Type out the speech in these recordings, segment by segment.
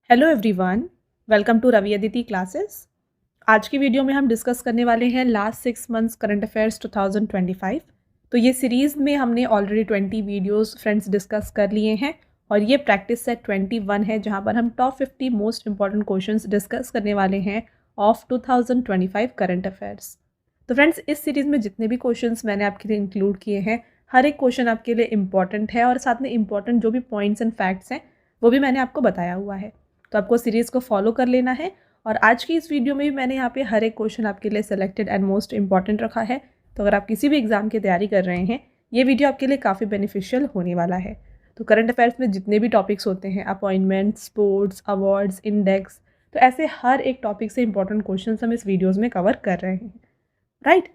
Hello everyone, welcome to Ravi Aditi classes. आज की video में हम डिस्कस करने वाले हैं लास्ट 6 मंथ्स करंट अफेयर्स 2025। तो ये सीरीज़ में हमने ऑलरेडी 20 वीडियोस फ्रेंड्स डिस्कस कर लिए हैं और ये प्रैक्टिस सेट 21 है जहां पर हम top 50 most important questions discuss करने वाले हैं ऑफ 2025 करंट अफेयर्स। तो फ्रेंड्स, इस सीरीज़ में जितने भी क्वेश्चंस मैंने आपके लिए इंक्लूड किए हैं, हर एक क्वेश्चन आपके लिए इंपॉर्टेंट है और साथ में इंपॉर्टेंट जो भी पॉइंट्स एंड फैक्ट्स हैं वो भी मैंने आपको बताया हुआ है। तो आपको सीरीज़ को फॉलो कर लेना है। और आज की इस वीडियो में भी मैंने यहाँ पे हर एक क्वेश्चन आपके लिए सेलेक्टेड एंड मोस्ट इंपॉर्टेंट रखा है। तो अगर आप किसी भी एग्जाम की तैयारी कर रहे हैं, ये वीडियो आपके लिए काफ़ी बेनिफिशियल होने वाला है। तो करंट अफेयर्स में जितने भी टॉपिक्स होते हैं, अपॉइंटमेंट, स्पोर्ट्स, अवार्ड्स, इंडेक्स, तो ऐसे हर एक टॉपिक से इंपॉर्टेंट क्वेश्चन हम इस वीडियोज़ में कवर कर रहे हैं, राइट।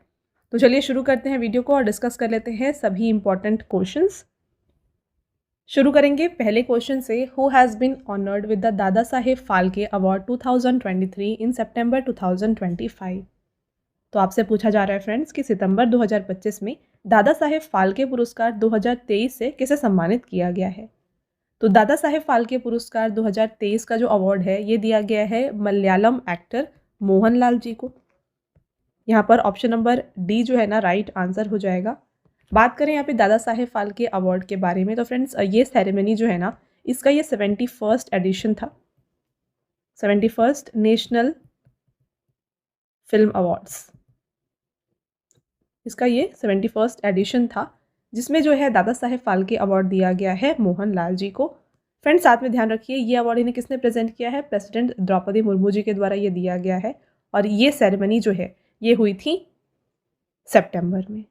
तो चलिए शुरू करते हैं वीडियो को और डिस्कस कर लेते हैं सभी इंपॉर्टेंट क्वेश्चंस। शुरू करेंगे पहले क्वेश्चन से। Who has been honoured with the Dada Saheb Phalke award 2023 इन सितंबर 2025। तो आपसे पूछा जा रहा है फ्रेंड्स कि सितंबर 2025 में दादा साहेब फाल्के पुरस्कार 2023 से किसे सम्मानित किया गया है। तो दादा साहेब फाल्के पुरस्कार 2023 का जो अवार्ड है ये दिया गया है मलयालम एक्टर मोहनलाल जी को। यहाँ पर ऑप्शन नंबर डी जो है ना राइट आंसर हो जाएगा। बात करें यहाँ पे दादा साहेब फाल्के अवार्ड के बारे में, तो फ्रेंड्स ये सेरेमनी जो है ना, इसका ये 71st एडिशन था, 71st नेशनल फिल्म अवार्ड्स, इसका ये 71st एडिशन था, जिसमें जो है दादा साहेब फाल्के अवार्ड दिया गया है मोहनलाल जी को। फ्रेंड्स साथ में ध्यान रखिए, ये अवार्ड इन्हें किसने प्रेजेंट किया है, प्रेसिडेंट द्रौपदी मुर्मू जी के द्वारा ये दिया गया है। और ये सेरेमनी जो है ये हुई थी सितंबर में।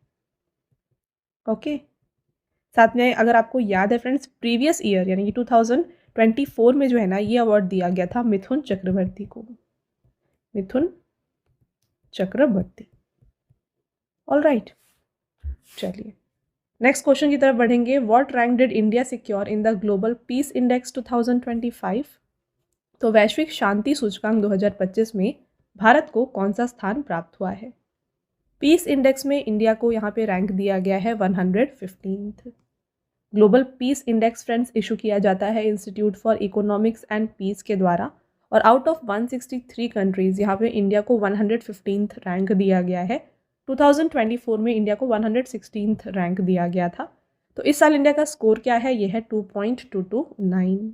ओके। साथ में अगर आपको याद है फ्रेंड्स, प्रीवियस ईयर यानी कि 2024 में जो है ना ये अवार्ड दिया गया था मिथुन चक्रवर्ती को, मिथुन चक्रवर्ती। ऑल राइट, चलिए नेक्स्ट क्वेश्चन की तरफ बढ़ेंगे। What rank did India secure in the global peace index 2025। तो वैश्विक शांति सूचकांक 2025 में भारत को कौन सा स्थान प्राप्त हुआ है। पीस इंडेक्स में इंडिया को यहाँ पे रैंक दिया गया है 115th। Global peace index friends issue किया जाता है institute for economics and peace के द्वारा, और आउट ऑफ 163 कंट्रीज़ यहाँ पे इंडिया को 115th रैंक दिया गया है। 2024 में इंडिया को 116th रैंक दिया गया था। तो इस साल इंडिया का स्कोर क्या है, ये है 2.229।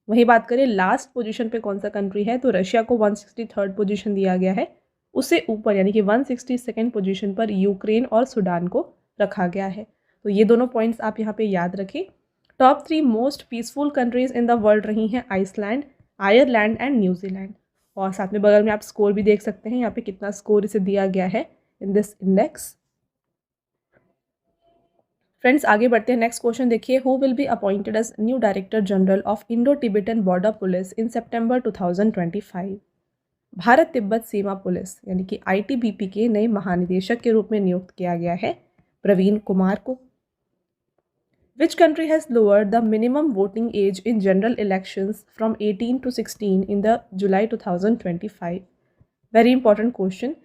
वहीं बात करें लास्ट पोजीशन पे कौन सा कंट्री है, तो रशिया को 163rd पोजीशन दिया गया है। उससे ऊपर यानी कि 162nd पोजीशन पर यूक्रेन और सूडान को रखा गया है। तो ये दोनों पॉइंट्स आप यहाँ पे याद रखें। Top 3 most peaceful countries in the world रही हैं आइसलैंड, आयरलैंड एंड न्यूजीलैंड। और साथ में बगल में आप स्कोर भी देख सकते हैं यहाँ पे कितना स्कोर इसे दिया गया है इन दिस इंडेक्स। फ्रेंड्स आगे बढ़ते हैं, नेक्स्ट क्वेश्चन देखिए। Who will be appointed as new director general of Indo Tibetan border police in सितंबर 2025। भारत तिब्बत सीमा पुलिस यानी कि ITBP के नए महानिदेशक के रूप में नियुक्त किया गया है प्रवीण कुमार को। Which country has lowered the minimum voting age in general elections from 18 to 16 in the July 2025? Very important question.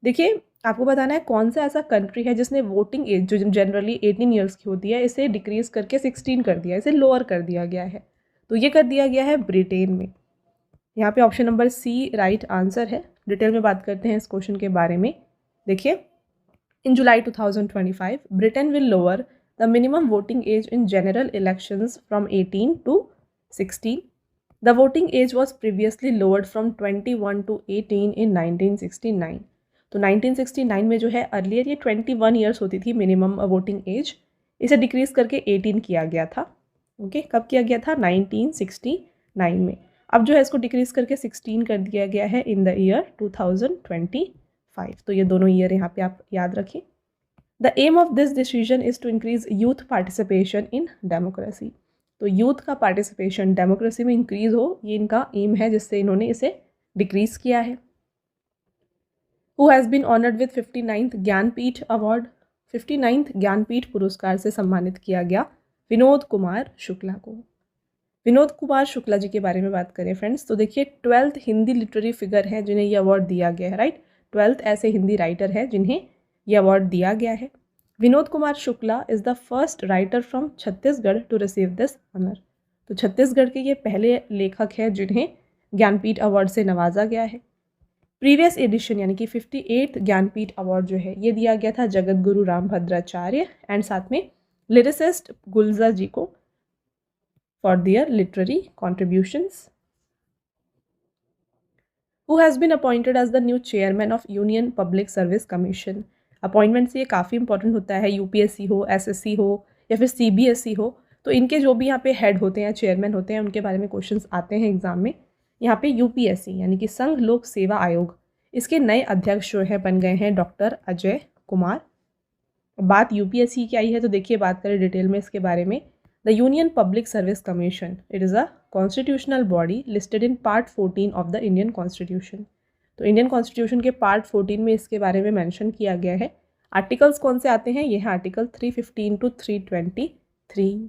देखिए आपको बताना है कौन सा ऐसा कंट्री है जिसने वोटिंग एज जो जनरली 18 ईयर्स की होती है इसे डिक्रीज करके 16 कर दिया, इसे लोअर कर दिया गया है। तो ये कर दिया गया है ब्रिटेन में। यहाँ पे option number C right answer है। डिटेल में बात करते हैं इस क्वेश्चन के बारे में। देखिए, इन July 2025 Britain will lower the minimum voting age in general elections from 18 to 16. The voting age was previously lowered from 21 to 18 in 1969. तो 1969 में जो है अर्लियर ये 21 ईयर्स होती थी मिनिमम वोटिंग एज, इसे डिक्रीज करके 18 किया गया था। ओके, कब किया गया था, 1969 में। अब जो है इसको डिक्रीज करके 16 कर दिया गया है इन द ईयर 2025। तो ये दोनों ईयर यहाँ पे आप याद रखें। The aim of this decision is to increase youth participation in democracy. तो यूथ का पार्टिसिपेशन डेमोक्रेसी में इंक्रीज हो, ये इनका एम है, जिससे इन्होंने इसे डिक्रीज किया है। Who has been honored with 59th Jnanpith award. 59th Jnanpith पुरस्कार से सम्मानित किया गया विनोद कुमार शुक्ला को। विनोद कुमार शुक्ला जी के बारे में बात करें फ्रेंड्स, तो देखिए 12th हिंदी लिटरेरी फिगर है जिन्हें ये अवार्ड दिया गया है, राइट। 12th ऐसे हिंदी राइटर है जिन्हें यह अवार्ड दिया गया है। Vinod Kumar Shukla is the first writer from Chhattisgarh to receive this honour. तो छत्तीसगढ़ के ये पहले लेखक हैं जिन्हें ज्ञानपीठ अवार्ड से नवाजा गया है। प्रीवियस एडिशन यानी कि 58th ज्ञानपीठ अवार्ड जो है ये दिया गया था जगत गुरु रामभद्राचार्य एंड साथ में लिरिसिस्ट गुलजार जी को for their literary contributions. Who has been appointed as the new chairman of Union Public Service Commission? Appointment से ये काफ़ी इंपॉर्टेंट होता है, यूपीएससी हो, एसएससी हो या फिर सीबीएसई हो, तो इनके जो भी यहाँ पे हेड होते हैं, चेयरमैन होते हैं, उनके बारे में क्वेश्चंस आते हैं एग्जाम में। यहाँ पे यूपीएससी यानी कि संघ लोक सेवा आयोग, इसके नए अध्यक्ष जो है बन गए हैं डॉक्टर अजय कुमार। बात यूपीएससी की आई है तो देखिए बात करें डिटेल में इसके बारे में। The union public service commission, it is a constitutional body listed in part 14 of the Indian constitution. तो इंडियन कॉन्स्टिट्यूशन के पार्ट 14 में इसके बारे में मेंशन किया गया है। आर्टिकल्स कौन से आते हैं, ये है आर्टिकल 315 to 323।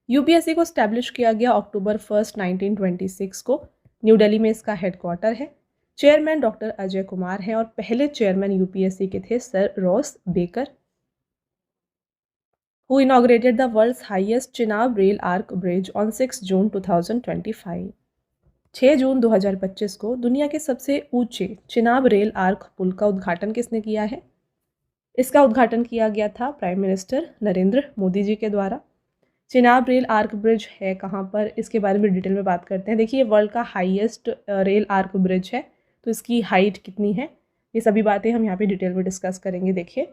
यूपीएससी को स्टैब्लिश किया गया अक्टूबर 1, 1926 को। न्यू दिल्ली में इसका हेडक्वार्टर है। चेयरमैन डॉक्टर अजय कुमार हैं और पहले चेयरमैन यूपीएससी के थे sir Ross baker. Who inaugurated the world's highest Chenab Rail Arc Bridge on 6 June 2025? 6 जून 2025 को दुनिया के सबसे ऊंचे चिनाब रेल आर्क पुल का उद्घाटन किसने किया है? इसका उद्घाटन किया गया था प्राइम मिनिस्टर नरेंद्र मोदी जी के द्वारा। चिनाब रेल आर्क ब्रिज है कहाँ पर, इसके बारे में डिटेल में बात करते हैं। देखिए वर्ल्ड का हाईएस्ट रेल आर्क ब्रिज है, तो इसकी हाइट कितनी है, ये सभी बातें हम यहाँ पे डिटेल में डिस्कस करेंगे। देखिए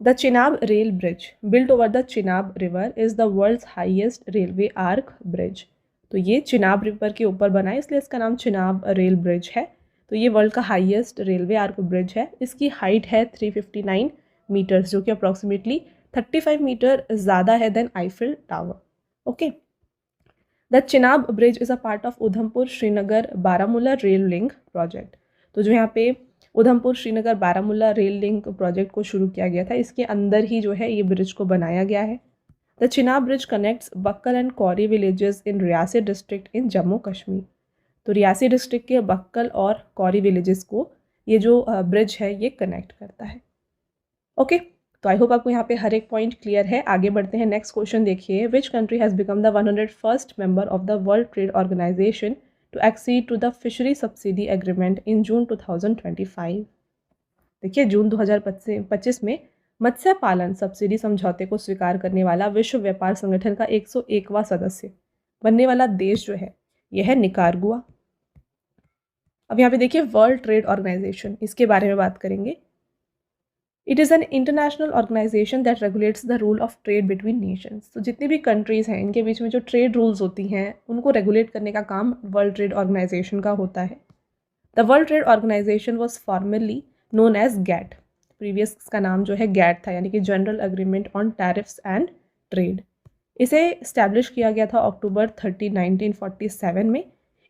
The Chenab Rail Bridge, built over the Chenab River, is the world's highest railway arc bridge. तो ये चिनाब रिवर के ऊपर बना है इसलिए इसका नाम चिनाब रेल ब्रिज है। तो ये वर्ल्ड का हाईएस्ट रेलवे आर्क ब्रिज है। इसकी हाइट है 359 मीटर्स, जो कि अप्रॉक्सीमेटली 35 मीटर ज़्यादा है than Eiffel tower. Okay, the Chenab bridge is a part of Udhampur Srinagar Baramulla rail link project. तो जो यहाँ पे Udhampur Srinagar Baramulla rail link project को शुरू किया गया था, इसके अंदर ही जो है ये ब्रिज को बनाया गया है। The Chenab bridge connects Bakkal and Kauri villages in Reasi district in Jammu Kashmir. तो रियासी डिस्ट्रिक्ट के बक्कल और कौरी विलेजेस को ये जो ब्रिज है ये कनेक्ट करता है। ओके, तो आई होप आपको यहाँ पे हर एक पॉइंट क्लियर है। आगे बढ़ते हैं, नेक्स्ट क्वेश्चन देखिए। Which country has become the 101st member of the world trade organisation to accede to the fishery subsidy agreement in June 2025? देखिए जून 2025 में मत्स्य पालन सब्सिडी समझौते को स्वीकार करने वाला विश्व व्यापार संगठन का 101वां सदस्य बनने वाला देश जो है यह है निकारागुआ। अब यहाँ पे देखिए वर्ल्ड ट्रेड ऑर्गेनाइजेशन, इसके बारे में बात करेंगे। It is an international organisation that regulates the rule of trade between nations. तो जितनी भी कंट्रीज़ हैं इनके बीच में जो ट्रेड रूल्स होती हैं उनको रेगुलेट करने का काम वर्ल्ड ट्रेड ऑर्गेनाइजेशन का होता है। The world trade organisation was formally known as GATT. Previous इसका नाम जो है गैट था, यानी कि general agreement on tariffs and trade. इसे इस्टेब्लिश किया गया था अक्टूबर 30, 1947 में।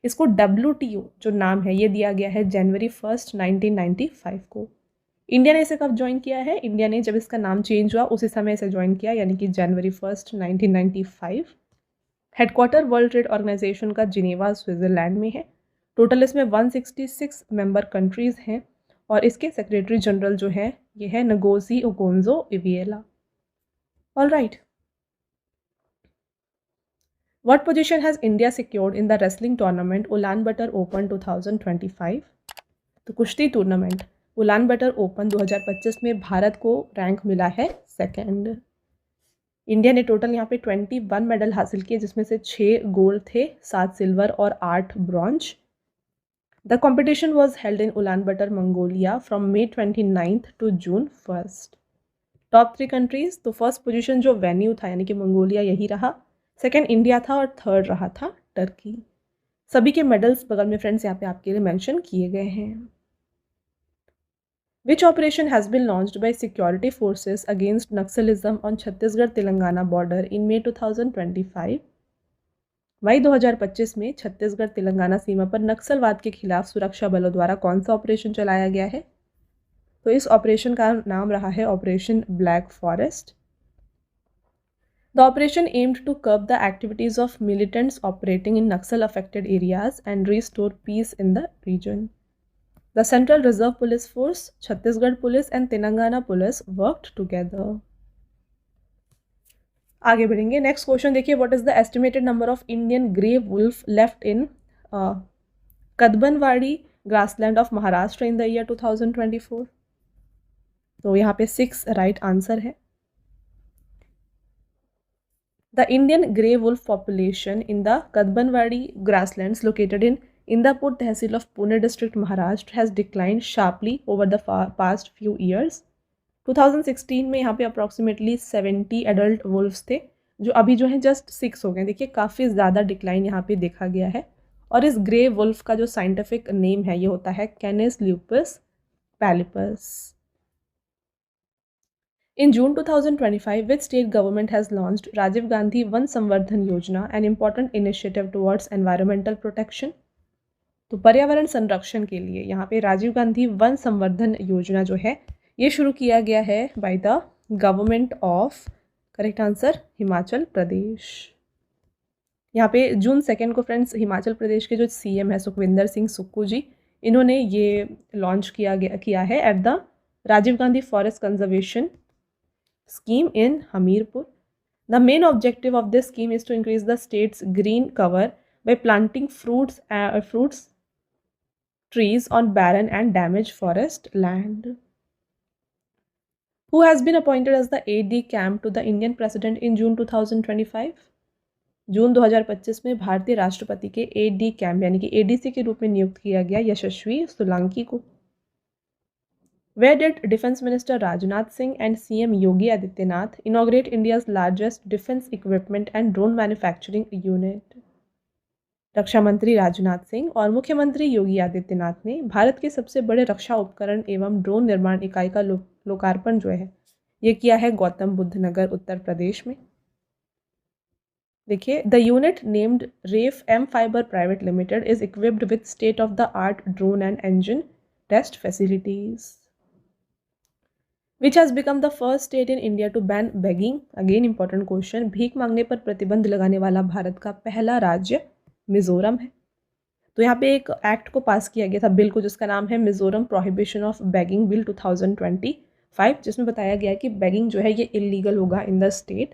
इसको WTO जो नाम है ये दिया गया है जनवरी 1, 1995 को। इंडिया ने इसे कब ज्वाइन किया है? इंडिया ने जब इसका नाम चेंज हुआ उसी समय इसे ज्वाइन किया, यानी कि जनवरी 1, 1995। हेडक्वार्टर वर्ल्ड ट्रेड ऑर्गेनाइजेशन का जिनेवा स्विट्जरलैंड में है। टोटल इसमें 166 मेंबर कंट्रीज़ हैं और इसके सेक्रेटरी जनरल जो है ये है Ngozi Okonjo Iweala. All right, what position has India secured in the wrestling tournament Ulaanbaatar open 2025? तो कुश्ती टूर्नामेंट उलान बटर ओपन 2025 में भारत को रैंक मिला है 2nd। इंडिया ने टोटल यहाँ पे 21 मेडल हासिल किए, जिसमें से 6 गोल्ड थे, 7 सिल्वर और 8 bronze. The competition was held in Ulan butter Mongolia from May 29 to June 1। Top 3 countries, तो फर्स्ट पोजीशन जो वेन्यू था यानी कि मंगोलिया यही रहा, सेकेंड इंडिया था और थर्ड रहा था टर्की। सभी के मेडल्स बगल में फ्रेंड्स यहाँ पे आपके लिए मेंशन किए गए हैं। Which operation has been launched by security forces against Naxalism on Chhattisgarh-Telangana border in May 2025? मई 2025 में छत्तीसगढ़ तेलंगाना सीमा पर नक्सलवाद के खिलाफ सुरक्षा बलों द्वारा कौन सा ऑपरेशन चलाया गया है? तो इस ऑपरेशन का नाम रहा है operation black forest. The operation aimed to curb the activities of militants operating in Naxal-affected areas and restore peace in the region. The Central Reserve Police Force, Chhattisgarh Police and Telangana Police worked together. आगे बढ़ेंगे। Next question देखिए, what is the estimated number of Indian grey wolf left in Kadbanwadi grassland of Maharashtra in the year 2024? तो यहाँ पे 6 right answer है। The Indian grey wolf population in the Kadbanwadi grasslands located in Indapur Tehsil of Pune district, Maharashtra has declined sharply over the past few years. 2016 में यहाँ पे approximately 70 adult wolves थे, जो अभी जो है जस्ट 6 हो गए। देखिए काफ़ी ज़्यादा डिक्लाइन यहाँ पे देखा गया है। और इस ग्रे वुल्फ का जो साइंटिफिक नेम है ये होता है कैनिस lupus पैलिपस। In June 2025, which state government has launched Rajiv Gandhi Van Samvardhan Yojana, an important initiative towards environmental protection? तो पर्यावरण संरक्षण के लिए यहाँ पे राजीव गांधी वन संवर्धन योजना जो है ये शुरू किया गया है by the government of, correct answer, Himachal Pradesh. यहाँ पे जून 2 को फ्रेंड्स हिमाचल प्रदेश के जो सीएम है सुखविंदर सिंह सुक्खू जी, इन्होंने ये लॉन्च किया है at the Rajiv Gandhi forest conservation scheme in Hamirpur. The main objective of this scheme is to increase the state's green cover by planting fruits trees on barren and damaged forest land. Who has been appointed as the AD-CAM to the Indian President in June 2025? जून 2025 में भारतीय राष्ट्रपति के AD-CAM यानी कि ADC के रूप में नियुक्त किया गया यशस्वी सोलंकी को। Where did Defense Minister Rajnath Singh and CM Yogi Adityanath inaugurate India's largest defense equipment and drone manufacturing unit? रक्षा मंत्री राजनाथ सिंह और मुख्यमंत्री योगी आदित्यनाथ ने भारत के सबसे बड़े रक्षा उपकरण एवं ड्रोन निर्माण इकाई का लोकार्पण जो है ये किया है गौतम बुद्ध नगर उत्तर प्रदेश में। देखिए, the unit named Raphe M fibre private limited is equipped with state of the art drone and engine test facilities. Which has become the first state in India to ban begging? Again important question. भीख मांगने पर प्रतिबंध लगाने वाला भारत का पहला राज्य मिजोरम है। तो यहाँ पे एक एक्ट को पास किया गया था, बिल को, जिसका नाम है Mizoram prohibition of begging bill 2025, जिसमें बताया गया कि बेगिंग जो है ये इलीगल होगा in the state.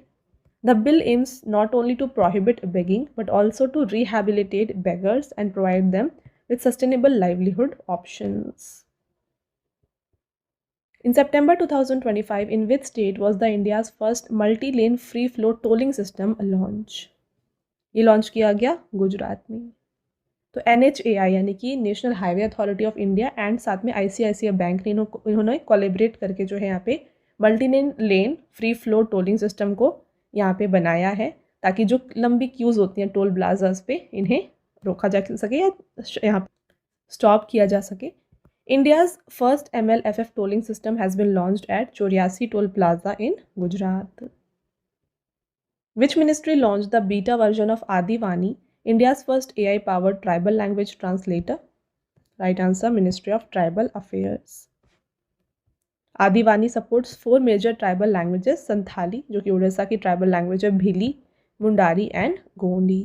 The bill aims not only to prohibit begging but also to rehabilitate beggars and provide them with sustainable livelihood options. In September 2025, in which state was the India's first multi-lane free-flow tolling system launch? ये launch किया गया गुजरात में। तो NHAI यानी कि national highway authority of India and साथ में ICICI bank ने इन्होंने कोलैबोरेट करके जो है यहाँ पे multi lane free flow tolling system को यहाँ पे बनाया है, ताकि जो लंबी क्यूज होती हैं टोल प्लाजाज पे इन्हें रोका जा सके या यहाँ स्टॉप किया जा सके। India's first MLFF tolling system has been launched at Choriasi Toll Plaza in Gujarat. Which ministry launched the beta version of Adivani, India's first AI-powered tribal language translator? Right answer, Ministry of Tribal Affairs. Adivani supports 4 major tribal languages, Santhali, जो कि उड़ीसा की tribal language है, भिली, Mundari and Gondi.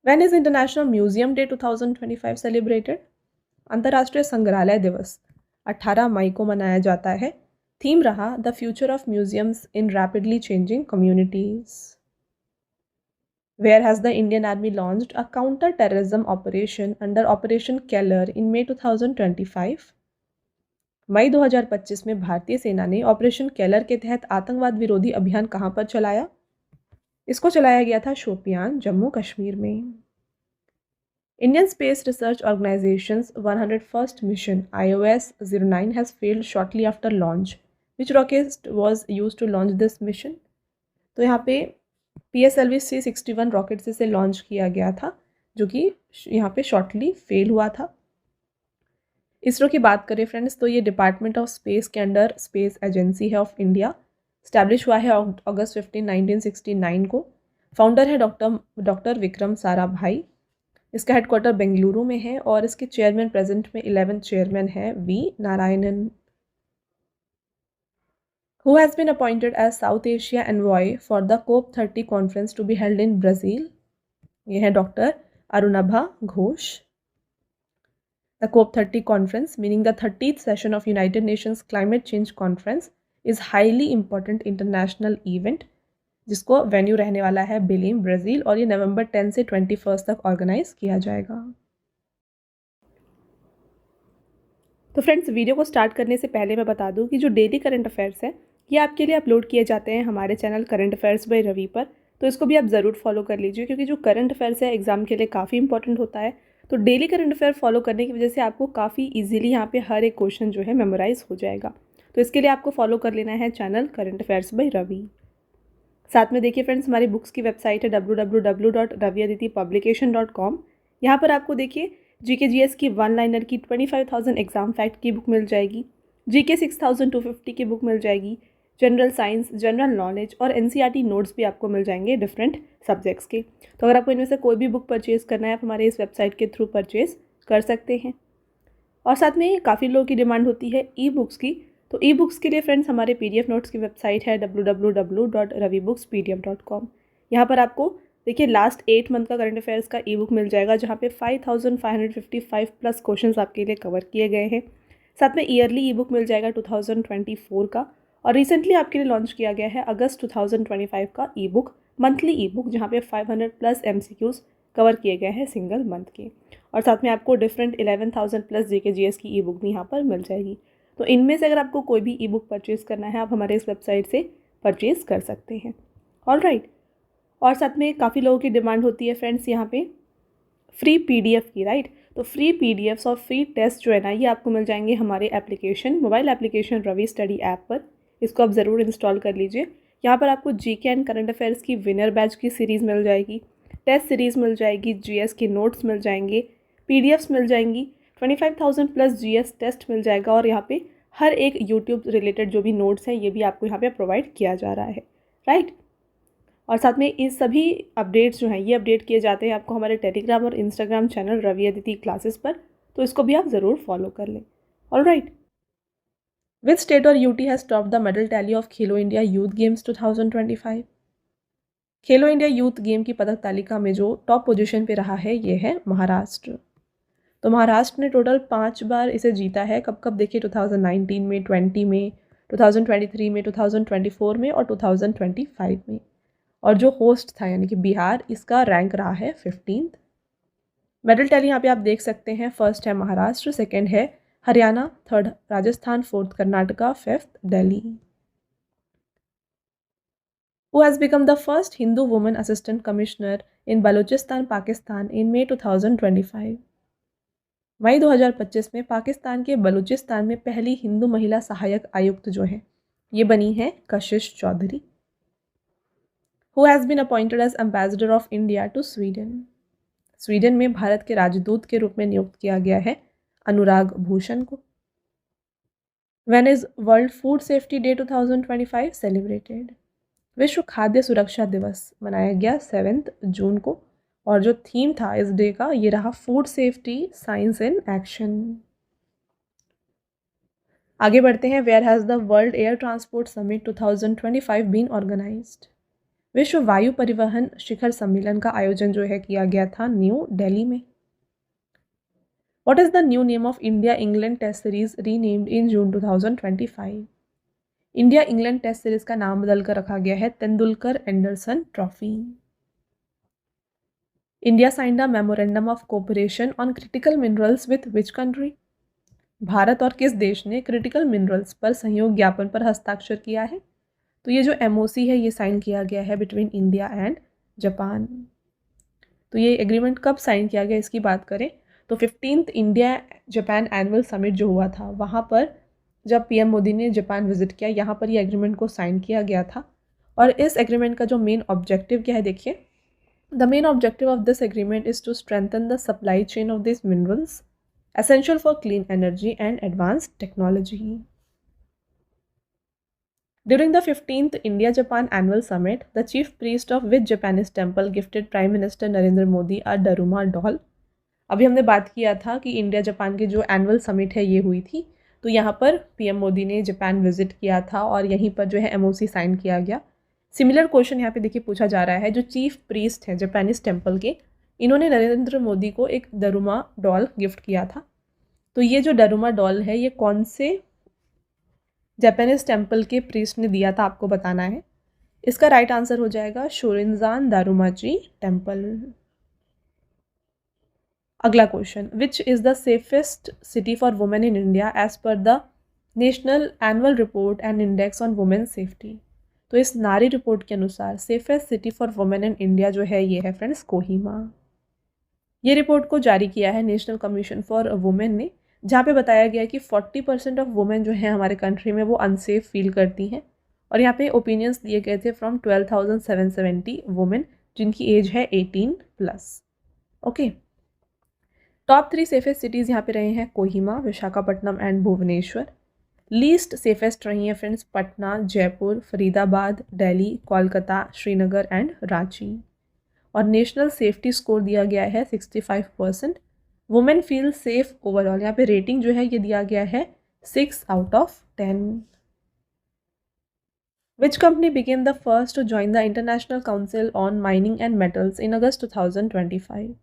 When is International Museum Day 2025 celebrated? अंतर्राष्ट्रीय संग्रहालय दिवस 18 मई को मनाया जाता है। थीम रहा the future of museums in rapidly changing communities. Where has the Indian army launched a counter terrorism operation under operation Keller in May 2025? मई 2025 में भारतीय सेना ने ऑपरेशन केलर के तहत आतंकवाद विरोधी अभियान कहाँ पर चलाया? इसको चलाया गया था शोपियान, जम्मू कश्मीर में। Indian Space Research Organization's 101st mission IOS-09 has failed shortly after launch. Which rocket was used to launch this mission? तो यहाँ पे PSLV C61 रॉकेट से इसे लॉन्च किया गया था, जो कि यहाँ पे शॉर्टली फेल हुआ था। इसरो की बात करें फ्रेंड्स तो ये डिपार्टमेंट ऑफ स्पेस के अंडर स्पेस एजेंसी है ऑफ इंडिया। स्टैब्लिश हुआ है अगस्त 15, 1969 को। फाउंडर है डॉक्टर विक्रम साराभाई। इसका हेडक्वार्टर बेंगलुरु में है और इसके चेयरमैन प्रेजेंट में 11th चेयरमैन है V Narayanan. Who has been appointed as South Asia envoy for the COP30 conference to be held in Brazil? ये है doctor Arunabha Ghosh. The COP30 conference, meaning the 30th session of United Nations Climate Change Conference, is highly important international event, जिसको venue रहने वाला है Belim, Brazil, और ये नवंबर 10 से 21 तक ऑर्गेनाइज किया जाएगा। तो फ्रेंड्स, वीडियो को स्टार्ट करने से पहले मैं बता दूं कि जो डेली करंट अफेयर्स है ये आपके लिए अपलोड किए जाते हैं हमारे channel current affairs by Ravi पर, तो इसको भी आप ज़रूर फॉलो कर लीजिए, क्योंकि जो करंट अफेयर्स है एग्जाम के लिए काफ़ी इंपॉर्टेंट होता है। तो डेली करंट अफेयर फॉलो करने की वजह से आपको काफ़ी ईजिली यहाँ पे हर एक क्वेश्चन जो है मेमोराइज हो जाएगा। तो इसके लिए आपको फॉलो कर लेना है channel current affairs by Ravi. साथ में देखिए फ्रेंड्स, हमारी बुक्स की वेबसाइट है www.raviaditipublication.com। यहाँ पर आपको देखिए जीके जीएस की वन लाइनर की 25,000 एग्जाम फैक्ट की बुक मिल जाएगी, जीके 6,250 की बुक मिल जाएगी, जनरल साइंस, जनरल नॉलेज और एनसीईआरटी नोट्स भी आपको मिल जाएंगे डिफरेंट सब्जेक्ट्स के। तो अगर आपको इनमें से कोई भी बुक परचेज करना है आप हमारे इस वेबसाइट के थ्रू परचेज कर सकते हैं। और साथ में काफ़ी लोगों की डिमांड होती है ई बुक्स की, तो ई बुक्स के लिए फ्रेंड्स हमारे पीडीएफ नोट्स की वेबसाइट है www.ravibookspdf.com। यहाँ पर आपको देखिए लास्ट 8 मंथ का करंट अफेयर्स का ई बुक मिल जाएगा, जहाँ पे 5,555 प्लस क्वेश्चंस आपके लिए कवर किए गए हैं। साथ में ईयरली ई बुक मिल जाएगा 2024 का, और रिसेंटली आपके लिए लॉन्च किया गया है अगस्त 2025 का ई बुक, मंथली ई बुक, जहाँ पे 500 प्लस MCQs कवर किए गए हैं सिंगल मंथ के। और साथ में आपको डिफरेंट 11,000 प्लस जीके जीएस की ई बुक भी यहाँ पर मिल जाएगी। तो इनमें से अगर आपको कोई भी ई बुक परचेज़ करना है आप हमारे इस वेबसाइट से परचेज़ कर सकते हैं। ऑलराइट। और साथ में काफ़ी लोगों की डिमांड होती है फ्रेंड्स यहाँ पे फ्री पीडीएफ की, राइट। तो फ्री पीडीएफ्स और फ्री टेस्ट जो है ना ये आपको मिल जाएंगे हमारे application, mobile application Ravi study app पर। इसको आप ज़रूर इंस्टॉल कर लीजिए। यहाँ पर आपको जीके एंड करंट अफेयर्स की विनर बैच की सीरीज़ मिल जाएगी, टेस्ट सीरीज़ मिल जाएगी, जीएस के नोट्स मिल जाएंगे, पीडीएफ्स मिल जाएंगी, 25,000 प्लस जीएस टेस्ट मिल जाएगा, और यहाँ पे हर एक यूट्यूब रिलेटेड जो भी नोट्स हैं ये भी आपको यहाँ पे प्रोवाइड किया जा रहा है, राइट। और साथ में इस सभी अपडेट्स जो हैं ये अपडेट किए जाते हैं आपको हमारे टेलीग्राम और Instagram channel Ravi Aditi classes पर, तो इसको भी आप ज़रूर फॉलो कर लें। ऑलराइट। विच स्टेट और UT has top the medal tally of Khelo India youth games 2025? Khelo India youth game की पदक तालिका में जो टॉप पोजीशन पे रहा है ये है महाराष्ट्र। तो महाराष्ट्र ने टोटल 5 बार इसे जीता है। कब कब देखिए, 2019 में, 20 में, 2023 में, 2024 में और 2025 में। और जो होस्ट था यानी कि बिहार, इसका रैंक रहा है 15th। मेडल टैली यहाँ पे आप देख सकते हैं, फर्स्ट है महाराष्ट्र, सेकंड है Haryana, third Rajasthan, fourth Karnataka, fifth Delhi. Who has become the first Hindu woman assistant commissioner in Balochistan, Pakistan in May 2025? मई 2025 में पाकिस्तान के बलूचिस्तान में पहली हिंदू महिला सहायक आयुक्त जो है ये बनी है कशिश Chaudhary. Who has been appointed as ambassador of India to Sweden? Sweden में भारत के राजदूत के रूप में नियुक्त किया गया है अनुराग भूषण को। When is World Food Safety Day 2025 celebrated? विश्व खाद्य सुरक्षा दिवस मनाया गया 7 जून को, और जो थीम था इस डे का ये रहा food safety science in action. आगे बढ़ते हैं। Where has the world air transport summit 2025 been organised? विश्व वायु परिवहन शिखर सम्मेलन का आयोजन जो है किया गया था न्यू दिल्ली में। What is the new name of India England test series renamed in June 2025? India England test series का नाम बदलकर रखा गया है Tendulkar Anderson trophy. India signed a memorandum of cooperation on critical minerals with which country? Bharat और किस देश ने क्रिटिकल मिनरल्स पर सहयोग ज्ञापन पर हस्ताक्षर किया है? तो ये जो MOC है ये साइन किया गया है बिटवीन इंडिया एंड जापान। तो ये एग्रीमेंट कब साइन किया गया इसकी बात करें तो 15th India Japan annual summit जो हुआ था वहाँ पर जब PM मोदी ने जापान विजिट किया, यहाँ पर ये एग्रीमेंट को साइन किया गया था। और इस एग्रीमेंट का जो मेन ऑब्जेक्टिव क्या है देखिए, the main objective of this agreement is to strengthen the supply chain of this minerals essential for clean energy and advanced technology. During the 15th India-Japan Annual Summit, the chief priest of which Japanese temple gifted Prime Minister Narendra Modi a Daruma doll? अभी हमने बात किया था कि India Japan की जो annual summit है ये हुई थी, तो यहाँ पर PM मोदी ने जापान विजिट किया था और यहीं पर जो है MOC साइन किया गया। सिमिलर क्वेश्चन यहाँ पे देखिए पूछा जा रहा है, जो चीफ प्रीस्ट हैं जापानीज टेम्पल के, इन्होंने नरेंद्र मोदी को एक डरुमा डॉल गिफ्ट किया था। तो ये जो डरुमा डॉल है ये कौन से जापानीज टेम्पल के प्रीस्ट ने दिया था, आपको बताना है। इसका राइट आंसर हो जाएगा शोरिंजान दारुमाची टेम्पल। अगला question, which is the safest city for women in India as per the national annual report and index on women safety. तो इस नारी रिपोर्ट के अनुसार safest city for women in India जो है ये है friends Kohima. ये रिपोर्ट को जारी किया है नेशनल कमीशन फॉर वुमेन ने, जहाँ पे बताया गया है कि 40% ऑफ वुमेन जो है हमारे कंट्री में वो अनसेफ फील करती हैं। और यहाँ पे ओपिनियंस दिए गए थे फ्रॉम 12,770 वुमेन जिनकी एज है 18+। ओके, टॉप 3 सेफेस्ट सिटीज़ यहाँ पे रहे हैं Kohima, Visakhapatnam and Bhubaneswar. Least safest रही हैं फ्रेंड्स पटना, जयपुर, फरीदाबाद, दिल्ली, कोलकाता, श्रीनगर एंड रांची। और नेशनल सेफ्टी स्कोर दिया गया है 65%। वुमेन फील सेफ ओवरऑल, यहाँ पे रेटिंग जो है ये दिया गया है 6/10। Which company became the first to join the international council on mining and metals in August 2025।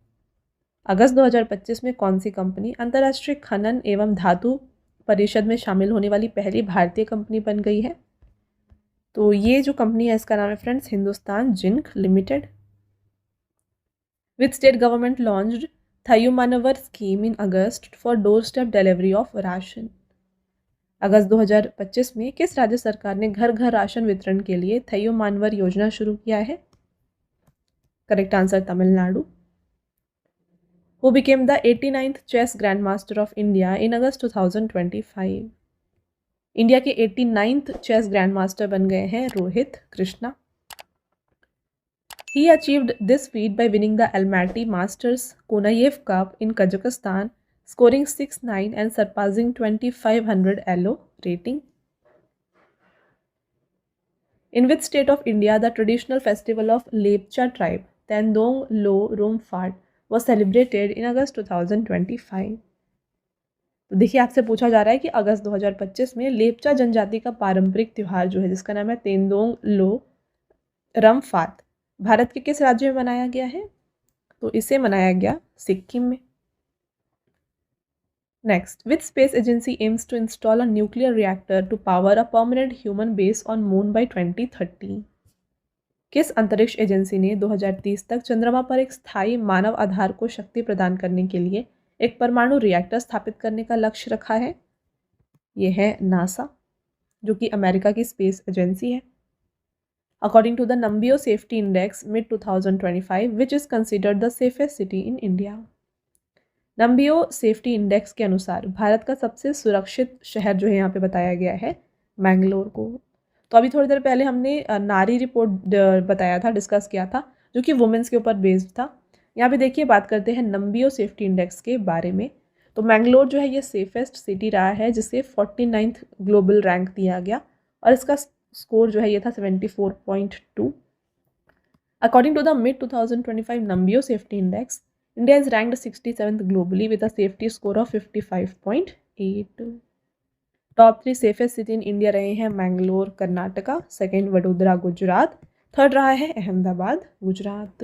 अगस्त 2025 में कौन सी कंपनी अंतर्राष्ट्रीय खनन एवं धातु परिषद में शामिल होने वाली पहली भारतीय कंपनी बन गई है? तो ये जो कंपनी है इसका नाम है friends Hindustan zinc limited. Which state government launched Thayumanavar scheme in August for door step delivery of ration. अगस्त 2025 में किस राज्य सरकार ने घर घर राशन वितरण के लिए थयुमानवर योजना शुरू किया है? Correct answer Tamil Nadu. Who became the 89th chess grandmaster of India in August 2025? India के 89th चेस ग्रैंडमास्टर बन गए हैं Rohit Krishna. He achieved this feat by winning the Almaty Masters Konayev Cup in Kazakhstan, scoring 6-9 and surpassing 2500 ELO rating. In which state of India the traditional festival of Lepcha tribe, Tendong Lo Rumfat, was celebrated in August 2025? तो देखिए आपसे पूछा जा रहा है कि अगस्त 2025 में लेपचा जनजाति का पारंपरिक त्यौहार जो है जिसका नाम है तेंदोंग लो रमफात भारत के किस राज्य में मनाया गया है? तो इसे मनाया गया सिक्किम में। Next, which space agency aims to install a nuclear reactor to power a permanent human base on moon by 2030? किस अंतरिक्ष एजेंसी ने 2030 तक चंद्रमा पर एक स्थायी मानव आधार को शक्ति प्रदान करने के लिए एक परमाणु रिएक्टर स्थापित करने का लक्ष्य रखा है? ये है नासा, जो कि अमेरिका की स्पेस एजेंसी है। According to the Numbeo safety index mid 2025, which is considered the safest city in India? Numbeo safety index के अनुसार भारत का सबसे सुरक्षित शहर जो है यहाँ पे बताया गया है मैंगलोर को। तो अभी थोड़ी देर पहले हमने नारी रिपोर्ट बताया था, डिस्कस किया था, जो कि वुमेन्स के ऊपर बेस्ड था। यहाँ पे देखिए बात करते हैं नंबियो सेफ्टी इंडेक्स के बारे में। तो मैंगलोर जो है ये सेफेस्ट सिटी रहा है जिसे 49th ग्लोबल रैंक दिया गया और इसका स्कोर जो है ये था 74.2। According to the mid 2025 Numbeo safety index, India is ranked 67th globally with a safety score of 55.8। Top 3 safest city in India रहे हैं मैंगलोर कर्नाटका, सेकेंड वडोदरा गुजरात, थर्ड रहा है Ahmedabad Gujarat.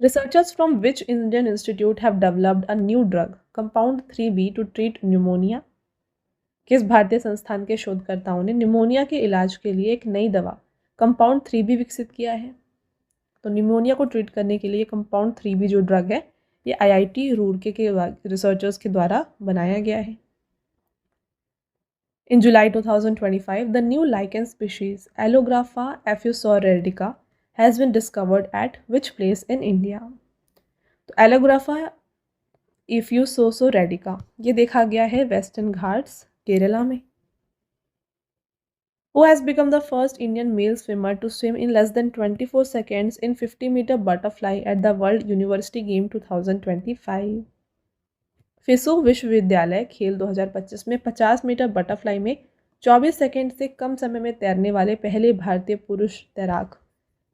Researchers from which Indian institute have developed a new drug, Compound 3B, to treat pneumonia? किस भारतीय संस्थान के शोधकर्ताओं ने निमोनिया के इलाज के लिए एक नई दवा कंपाउंड 3B विकसित किया है? तो निमोनिया को ट्रीट करने के लिए कंपाउंड 3B जो ड्रग है ये IIT रूरकी के रिसर्चर्स के द्वारा बनाया गया है। In July 2025, the new lichen species Allographa effusoredica has been discovered at which place in India? तो Allographa effusoredica ये देखा गया है वेस्टर्न घाट्स केरला में। Who has become the first Indian male swimmer to swim in less than 24 seconds in 50-meter butterfly at the World University Game 2025? फिसु विश्वविद्यालय खेल 2025 में 50 metre butterfly में 24 सेकंड से कम समय में तैरने वाले पहले भारतीय पुरुष तैराक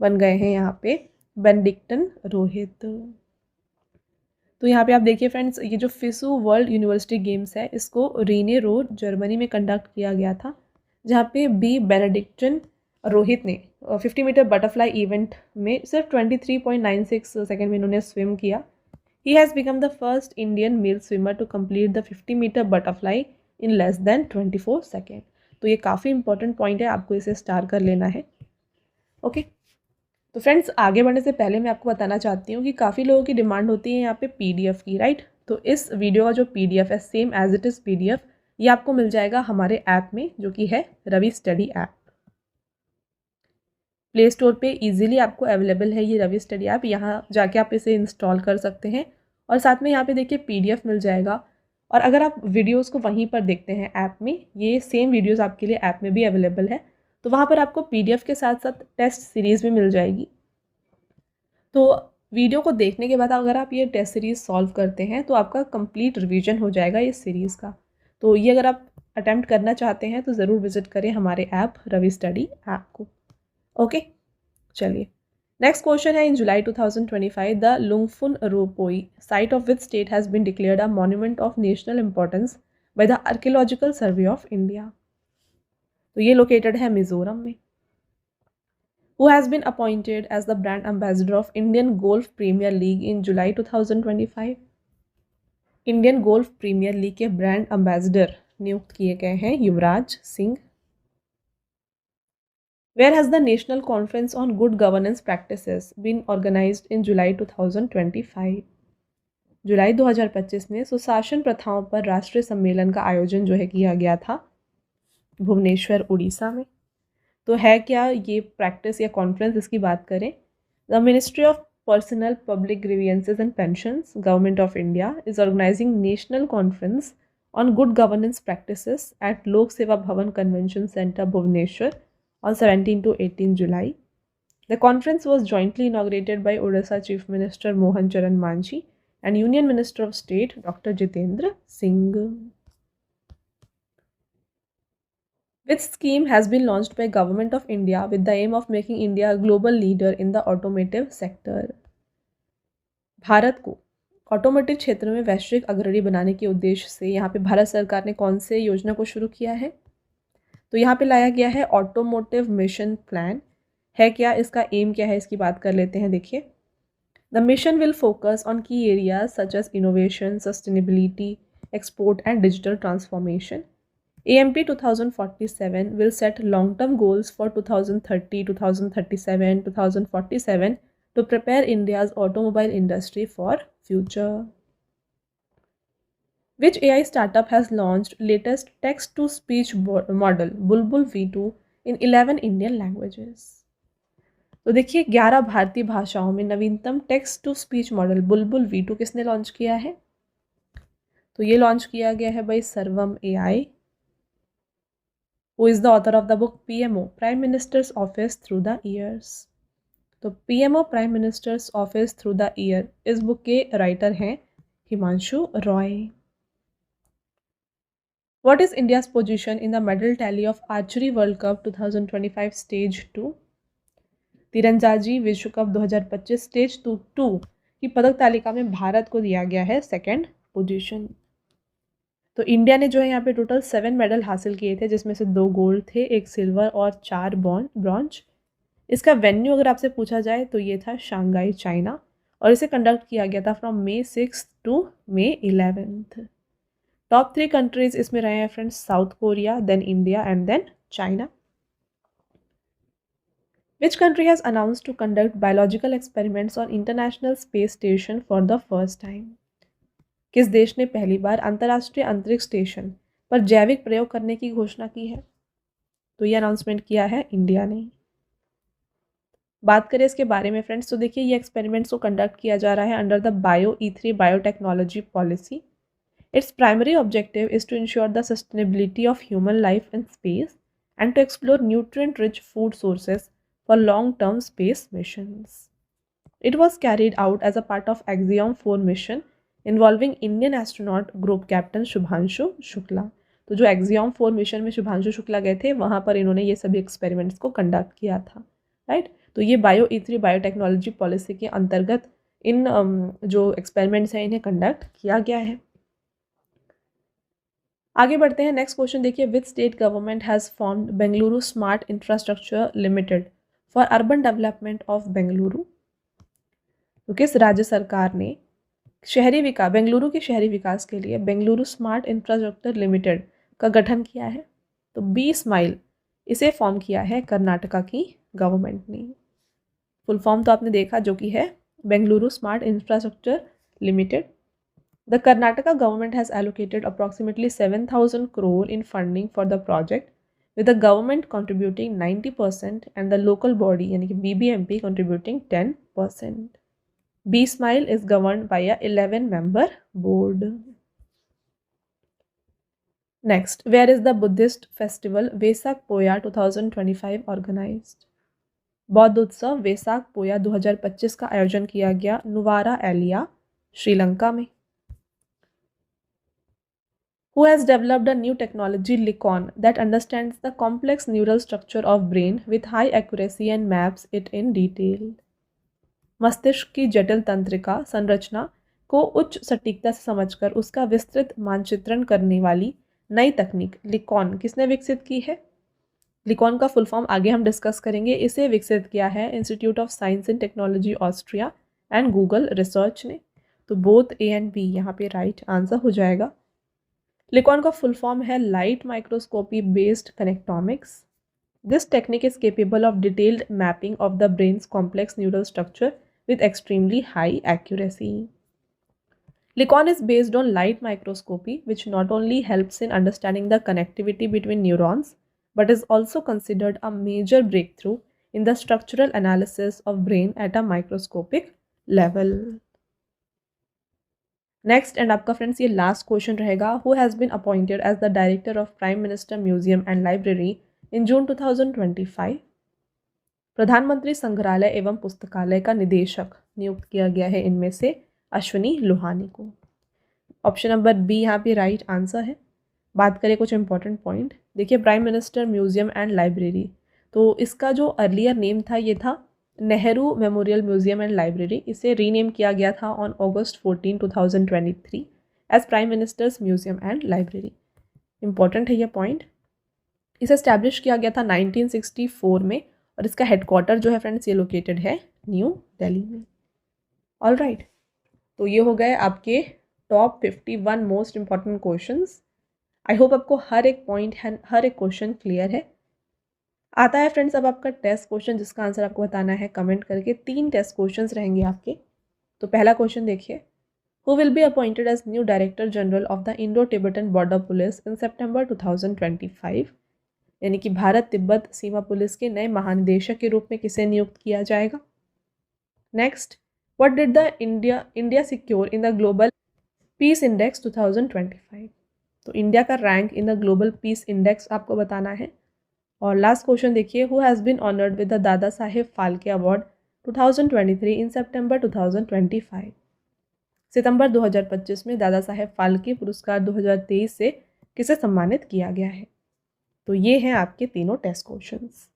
बन गए हैं यहाँ पे बेनेडिक्टन रोहित। तो यहाँ पे आप देखिए फ्रेंड्स, ये जो फिसु वर्ल्ड यूनिवर्सिटी गेम्स है इसको रीने रोड जर्मनी में कंडक्ट किया गया था, जहाँ पे बी बेनेडिक्टन रोहित ने 50 मीटर बटरफ्लाई इवेंट में सिर्फ 23.96 सेकेंड में इन्होंने स्विम किया। He has become the first Indian male swimmer to complete the 50-meter butterfly in less than 24 second. तो ये काफ़ी इंपॉर्टेंट पॉइंट है, आपको इसे स्टार कर लेना है। ओके तो फ्रेंड्स, आगे बढ़ने से पहले मैं आपको बताना चाहती हूँ कि काफ़ी लोगों की डिमांड होती है यहाँ पे पीडीएफ की, राइट। तो इस वीडियो का जो पीडीएफ है, same as it is PDF, ये आपको मिल जाएगा हमारे ऐप में, जो कि है Ravi study app. Play store पे इजीली आपको अवेलेबल है ये रवि स्टडी ऐप, यहाँ जाके आप इसे इंस्टॉल कर सकते हैं। और साथ में यहाँ पे देखिए पीडीएफ मिल जाएगा। और अगर आप वीडियोस को वहीं पर देखते हैं ऐप में, ये सेम वीडियोस आपके लिए ऐप में भी अवेलेबल है, तो वहाँ पर आपको पीडीएफ के साथ साथ टेस्ट सीरीज़ भी मिल जाएगी। तो वीडियो को देखने के बाद अगर आप ये टेस्ट सीरीज़ सॉल्व करते हैं तो आपका कंप्लीट रिवीजन हो जाएगा इस सीरीज़ का। तो ये अगर आप अटैम्प्ट करना चाहते हैं तो ज़रूर विजिट करें हमारे ऐप रवि स्टडी ऐप को। ओके चलिए, नेक्स्ट क्वेश्चन है, in July 2025 the Lungphun Ropoi site of which state has been declared a monument of national importance by the archaeological survey of India. तो ये लोकेटेड है मिजोरम में। Who has been appointed as the brand ambassador of Indian Golf Premier League in July 2025? Indian golf premier league के brand ambassador नियुक्त किए गए हैं Yuvraj Singh. Where has the National Conference on Good Governance Practices been organized in July 2025? जुलाई 2025 में सुशासन प्रथाओं पर राष्ट्रीय सम्मेलन का आयोजन जो है किया गया था भुवनेश्वर उड़ीसा में। तो है क्या ये प्रैक्टिस या कॉन्फ्रेंस, इसकी बात करें, the ministry of personnel public grievances and pensions government of India is organising national conference on good governance practices at Lok Seva Bhavan convention centre Bhubaneswar on 17 to 18 July. The conference was jointly inaugurated by Odisha Chief Minister Mohan Charan Manji and Union Minister of State Dr. Jitendra Singh. Which scheme has been launched by Government of India with the aim of making India a global leader in the automotive sector? Bharat को automotive क्षेत्र में वैश्विक अग्रणी बनाने के उद्देश्य से यहाँ पे भारत सरकार ने कौन से योजना को शुरू किया है? तो यहाँ पे लाया गया है ऑटोमोटिव मिशन प्लान। है क्या, इसका एम क्या है, इसकी बात कर लेते हैं। देखिए, the mission will focus on key areas such as innovation, sustainability, export and digital transformation. AMP 2047 will set long-term goals for 2030, 2037, 2047 to prepare India's automobile industry for future. Which AI startup has launched latest text-to-speech model Bulbul V2 in 11 Indian languages? तो देखिए, 11 भारतीय भाषाओं में नवीनतम text to speech model Bulbul V2 किसने launch किया है? तो ये लॉन्च किया गया है बाय सर्वम AI, who is the author of the book PMO prime minister's office through the years. तो PMO prime minister's office through the year, इस बुक के राइटर हैं Himanshu Roy. What is India's position in the medal tally of Archery World Cup 2025 Stage 2? तीरंदाजी विश्व cup 2025 stage 2 की पदक तालिका में भारत को दिया गया है सेकंड पोजीशन। तो इंडिया ने जो है यहाँ पे टोटल 7 मेडल हासिल किए थे, जिसमें से 2 गोल्ड थे, 1 सिल्वर और 4 ब्रॉन्ज। इसका वेन्यू अगर आपसे पूछा जाए तो ये था शंघाई चाइना, और इसे कंडक्ट किया गया था from May 6 to May 11। Top 3 countries इसमें रहे हैं friends, South Korea, then India and then China. Which country has announced to conduct biological experiments on international space station for the first time? किस देश ने पहली बार अंतर्राष्ट्रीय अंतरिक्ष स्टेशन पर जैविक प्रयोग करने की घोषणा की है? तो ये अनाउंसमेंट किया है इंडिया ने। बात करें इसके बारे में फ्रेंड्स, तो देखिए ये एक्सपेरिमेंट्स को कंडक्ट किया जा रहा है under the BioE3 biotechnology policy. Its primary objective is to ensure the sustainability of human life in space and to explore nutrient-rich food sources for long-term space missions. It was carried out as a part of Axiom 4 mission involving Indian astronaut group captain Shubhanshu Shukla. तो जो Axiom 4 mission में शुभांशु शुक्ला गए थे, वहाँ पर इन्होंने ये सभी एक्सपेरिमेंट्स को कंडक्ट किया था, राइट। तो ये BioE3 बायोटेक्नोलॉजी पॉलिसी के अंतर्गत इन जो एक्सपेरिमेंट्स हैं इन्हें कंडक्ट किया गया है। आगे बढ़ते हैं, नेक्स्ट क्वेश्चन देखिए, विच state government has formed Bengaluru smart infrastructure limited for urban development of Bengaluru? तो किस राज्य सरकार ने बेंगलुरु के शहरी विकास के लिए बेंगलुरु स्मार्ट इंफ्रास्ट्रक्चर लिमिटेड का गठन किया है? तो बी स्माइल इसे फॉर्म किया है कर्नाटका की गवर्नमेंट ने। फुल फॉर्म तो आपने देखा जो कि है Bengaluru smart infrastructure limited. The Karnataka government has allocated approximately 7,000 crore in funding for the project, with the government contributing 90% and the local body यानी कि BBMP contributing 10%. B-Smile is governed by a 11-member board. Next, where is the Buddhist festival Vesak Poya 2025 organized? बौद्ध उत्सव वेसाक पोया 2025 का आयोजन किया गया नुवारा एलिया, श्रीलंका में। Who has developed a new technology Licon that understands the complex neural structure of brain with high accuracy and maps it in detail? मस्तिष्क की जटिल तंत्रिका संरचना को उच्च सटीकता से समझकर उसका विस्तृत मानचित्रण करने वाली नई तकनीक लिकॉन किसने विकसित की है? लिकॉन का फुल फॉर्म आगे हम डिस्कस करेंगे। इसे विकसित किया है institute of science and technology Austria and Google research ने। तो बोथ ए एंड बी यहाँ पे राइट आंसर हो जाएगा। लिकॉन का फुल फॉर्म है light microscopy based connectomics. This technique is capable of detailed mapping of the brain's complex neural structure with extremely high accuracy. Licon is based on light microscopy, which not only helps in understanding the connectivity between neurons, but is also considered a major breakthrough in the structural analysis of brain at a microscopic level. Next, and आपका friends ये last question रहेगा, who has been appointed as the director of Prime Minister Museum and Library in June 2025? प्रधानमंत्री संग्रहालय एवं पुस्तकालय का निदेशक नियुक्त किया गया है इनमें से अश्विनी लोहानी को। ऑप्शन नंबर बी यहाँ पे राइट आंसर है। बात करें कुछ इंपॉर्टेंट पॉइंट, देखिए prime minister museum and library, तो इसका जो अर्लियर नेम था ये था Nehru memorial museum and library. इसे रीनेम किया गया था on August 14, 2023 as prime minister's museum and library. Important है ये पॉइंट। इसे एस्टैब्लिश किया गया था 1964 में और इसका हेडक्वार्टर जो है फ्रेंड्स ये लोकेटेड है न्यू दिल्ली में। ऑल राइट, तो ये हो गए आपके top 51 most important questions. I hope आपको हर एक पॉइंट हर एक क्वेश्चन क्लियर है। आता है फ्रेंड्स अब आपका टेस्ट क्वेश्चन जिसका आंसर आपको बताना है कमेंट करके। 3 टेस्ट क्वेश्चन रहेंगे आपके। तो पहला क्वेश्चन देखिए, who will be appointed as new director general of the Indo Tibetan border police in September 2025? यानी कि भारत तिब्बत सीमा पुलिस के नए महानिदेशक के रूप में किसे नियुक्त किया जाएगा? Next, what did the India secure in the global peace index 2025? तो इंडिया का rank in the global peace index आपको बताना है। और लास्ट क्वेश्चन देखिए, who has been honoured with the Dada Saheb Phalke award 2023 in September 2025? सितंबर 2025 में दादा साहेब फाल्के पुरस्कार 2023 से किसे सम्मानित किया गया है? तो ये हैं आपके तीनों टेस्ट क्वेश्चंस।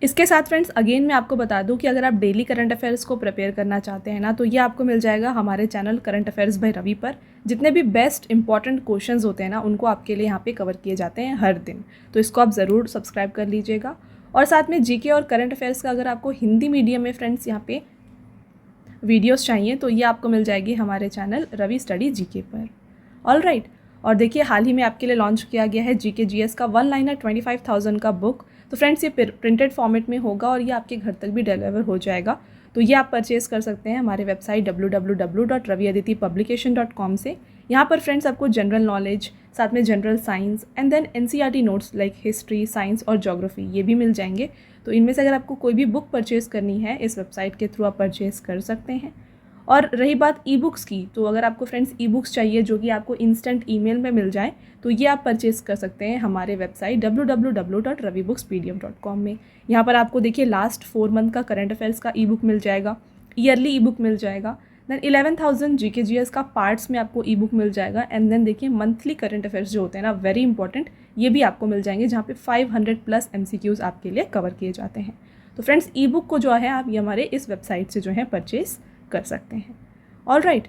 इसके साथ फ्रेंड्स अगेन मैं आपको बता दूं कि अगर आप डेली करंट अफेयर्स को प्रिपेयर करना चाहते हैं ना, तो ये आपको मिल जाएगा हमारे channel current affairs by Ravi पर। जितने भी बेस्ट इंपॉर्टेंट क्वेश्चंस होते हैं ना, उनको आपके लिए यहाँ पे कवर किए जाते हैं हर दिन। तो इसको आप ज़रूर सब्सक्राइब कर लीजिएगा। और साथ में जीके और करंट अफेयर्स का अगर आपको हिंदी मीडियम में फ्रेंड्स यहाँ पे वीडियोज़ चाहिए तो ये आपको मिल जाएगी हमारे चैनल रवि स्टडी जीके पर। ऑल राइट, और देखिए हाल ही में आपके लिए लॉन्च किया गया है जीके जीएस का 1 लाइनर 25,000 का बुक। तो फ्रेंड्स ये प्रिंटेड फॉर्मेट में होगा और ये आपके घर तक भी डिलीवर हो जाएगा। तो ये आप परचेज़ कर सकते हैं हमारे वेबसाइट www.raviaditipublication.com से। यहाँ पर फ्रेंड्स आपको जनरल नॉलेज, साथ में general science and then NCERT notes like history, science और ज्योग्राफी ये भी मिल जाएंगे। तो इनमें से अगर आपको कोई भी बुक परचेज़ करनी है इस वेबसाइट के थ्रू आप परचेज़ कर सकते हैं। और रही बात ई बुक्स की, तो अगर आपको फ्रेंड्स ई बुक्स चाहिए जो कि आपको इंस्टेंट ईमेल में मिल जाए तो ये आप परचेज़ कर सकते हैं हमारे वेबसाइट www.ravibookspdm.com में। यहाँ पर आपको देखिए लास्ट 4 मंथ का करंट अफेयर्स का ई बुक मिल जाएगा, ईयरली ई बुक मिल जाएगा, देन 11,000 जीके जीएस का पार्ट्स में आपको ई बुक मिल जाएगा, एंड देन देखिए मंथली करंट अफेयर्स जो होते हैं ना वेरी इंपॉर्टेंट, ये भी आपको मिल जाएंगे जहाँ पे 500+ MCQs आपके लिए कवर किए जाते हैं। तो फ्रेंड्स ई बुक को जो है आप ये हमारे इस वेबसाइट से जो है परचेज़ कर सकते हैं। ऑल राइट,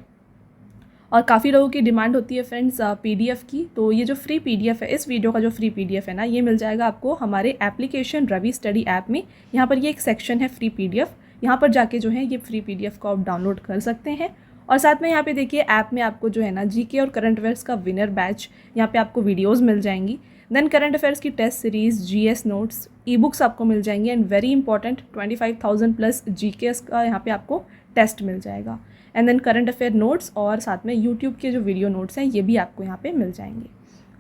और काफ़ी लोगों की डिमांड होती है फ्रेंड्स PDF की। तो ये जो फ्री PDF है, इस वीडियो का जो फ्री PDF है ना, ये मिल जाएगा आपको हमारे एप्लीकेशन रवि स्टडी ऐप में। यहाँ पर ये एक सेक्शन है फ्री PDF, यहाँ पर जाके जो है ये फ्री PDF को आप डाउनलोड कर सकते हैं और साथ में यहाँ पे देखिए ऐप में आपको जो है ना जीके और करंट अफेयर्स का विनर बैच, यहाँ पे आपको वीडियोस मिल जाएंगी। देन करंट अफेयर्स की test series, GS notes, ebooks आपको मिल जाएंगी and very important 25,000 plus GK का यहाँ पे आपको टेस्ट मिल जाएगा। And then current affair notes और साथ में यूट्यूब के जो वीडियो नोट्स हैं ये भी आपको यहाँ पे मिल जाएंगे,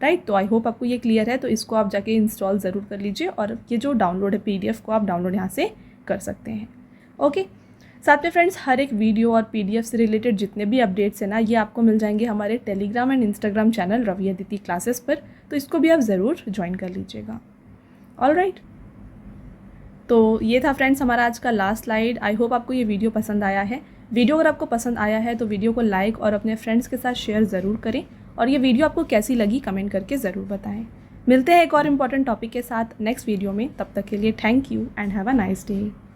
राइट। तो आई होप आपको ये क्लियर है। तो इसको आप जाके इंस्टॉल ज़रूर कर लीजिए और ये जो डाउनलोड है पीडीएफ को आप डाउनलोड यहाँ से कर सकते हैं। ओके, साथ में फ्रेंड्स हर एक वीडियो और पीडीएफ से रिलेटेड जितने भी अपडेट्स हैं ना ये आपको मिल जाएंगे हमारे Telegram and Instagram channel Ravi Aditi classes पर, तो इसको भी आप ज़रूर ज्वाइन कर लीजिएगा। ऑलराइट, तो ये था फ्रेंड्स हमारा आज का लास्ट स्लाइड। आई होप आपको ये वीडियो पसंद आया है। वीडियो अगर आपको पसंद आया है तो वीडियो को लाइक और अपने फ्रेंड्स के साथ शेयर ज़रूर करें और ये वीडियो आपको कैसी लगी कमेंट करके ज़रूर बताएं। मिलते हैं एक और इम्पॉर्टेंट टॉपिक के साथ नेक्स्ट वीडियो में, तब तक के लिए thank you and have a nice day.